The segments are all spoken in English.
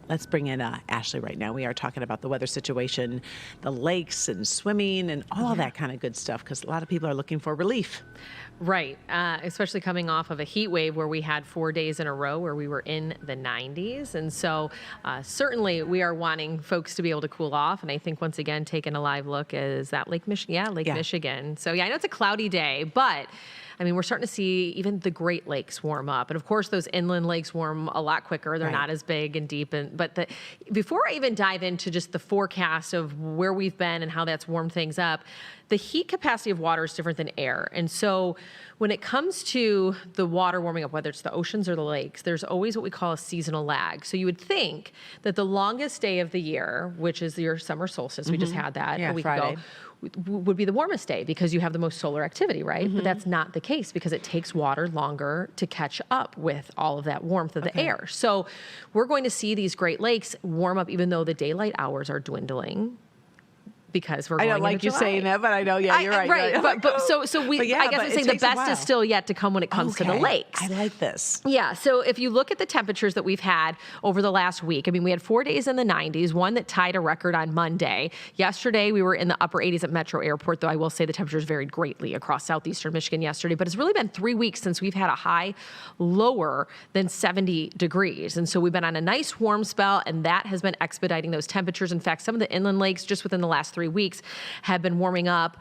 let's bring in Ashley right now. We are talking about the weather situation, the lakes and swimming and all of that kind of good stuff, because a lot of people are looking for relief. Right, especially coming off of a heat wave where we had 4 days in a row where we were in the 90s. And so certainly we are wanting folks to be able to cool off. And I think once again, taking a live look is that Lake Michigan. Yeah, Lake Michigan. So I know it's a cloudy day, but I mean, we're starting to see even the Great Lakes warm up. And of course, those inland lakes warm a lot quicker. They're not as big and deep. But before I even dive into just the forecast of where we've been and how that's warmed things up, the heat capacity of water is different than air. And so when it comes to the water warming up, whether it's the oceans or the lakes, there's always what we call a seasonal lag. So you would think that the longest day of the year, which is your summer solstice, we just had that a week ago, would be the warmest day because you have the most solar activity, right? But that's not the case because it takes water longer to catch up with all of that warmth of the air. So we're going to see these Great Lakes warm up even though the daylight hours are dwindling. Because we're going I don't like you July. saying that, but I know, you're right. Right, Right. but so we, I guess I'm saying the best is still yet to come when it comes to the lakes. I like this. Yeah, so if you look at the temperatures that we've had over the last week, I mean, we had 4 days in the 90s, one that tied a record on Monday. Yesterday, we were in the upper 80s at Metro Airport, though I will say the temperatures varied greatly across southeastern Michigan yesterday, but it's really been 3 weeks since we've had a high lower than 70 degrees. And so we've been on a nice warm spell, and that has been expediting those temperatures. In fact, some of the inland lakes just within the last 3 weeks have been warming up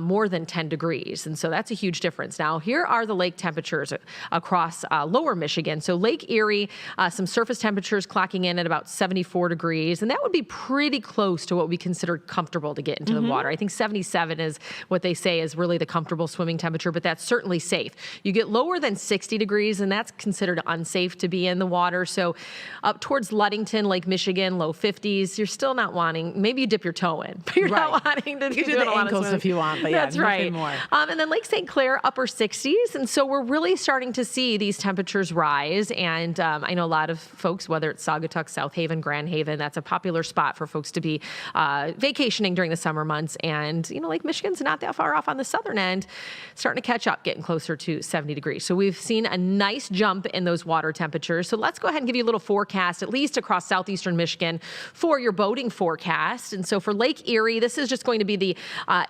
more than 10 degrees. And so that's a huge difference. Now, here are the lake temperatures across lower Michigan. So Lake Erie, some surface temperatures clocking in at about 74 degrees. And that would be pretty close to what we consider comfortable to get into the water. I think 77 is what they say is really the comfortable swimming temperature, but that's certainly safe. You get lower than 60 degrees, and that's considered unsafe to be in the water. So up towards Ludington, Lake Michigan, low 50s, you're still not wanting, maybe you dip your toe in, but you're not wanting to you do the ankles if you want, but that's right. More. And then Lake St. Clair, upper 60s. And so we're really starting to see these temperatures rise. And I know a lot of folks, whether it's Saugatuck, South Haven, Grand Haven, that's a popular spot for folks to be vacationing during the summer months. And, Lake Michigan's not that far off on the southern end, starting to catch up, getting closer to 70 degrees. So we've seen a nice jump in those water temperatures. So let's go ahead and give you a little forecast, at least across southeastern Michigan, for your boating forecast. And so for Lake Erie, this is just going to be the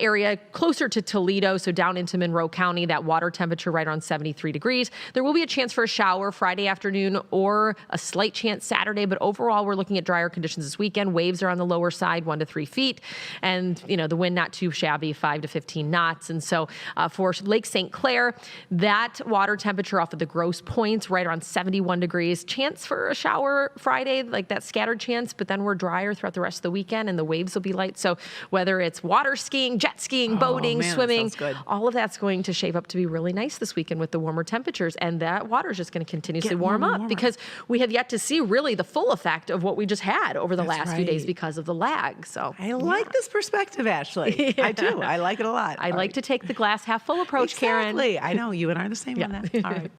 area closer to Toledo, so down into Monroe County, that water temperature right around 73 degrees. There will be a chance for a shower Friday afternoon or a slight chance Saturday, but overall we're looking at drier conditions this weekend. Waves are on the lower side, 1 to 3 feet, and the wind not too shabby, 5 to 15 knots. And so for Lake St. Clair, that water temperature off of the gross points right around 71 degrees. Chance for a shower Friday, like that scattered chance, but then we're drier throughout the rest of the weekend and the waves will be light. So whether it's water skiing, jet skiing, boating, swimming, all of that's going to shape up to be really nice this weekend with the warmer temperatures. And that water is just going to continuously warm up because we have yet to see really the full effect of what we just had over the last few days because of the lag. So I like this perspective, Ashley. I do. I like it a lot. I like to take the glass half full approach, Karen. Exactly. I know you and I are the same on that. All right.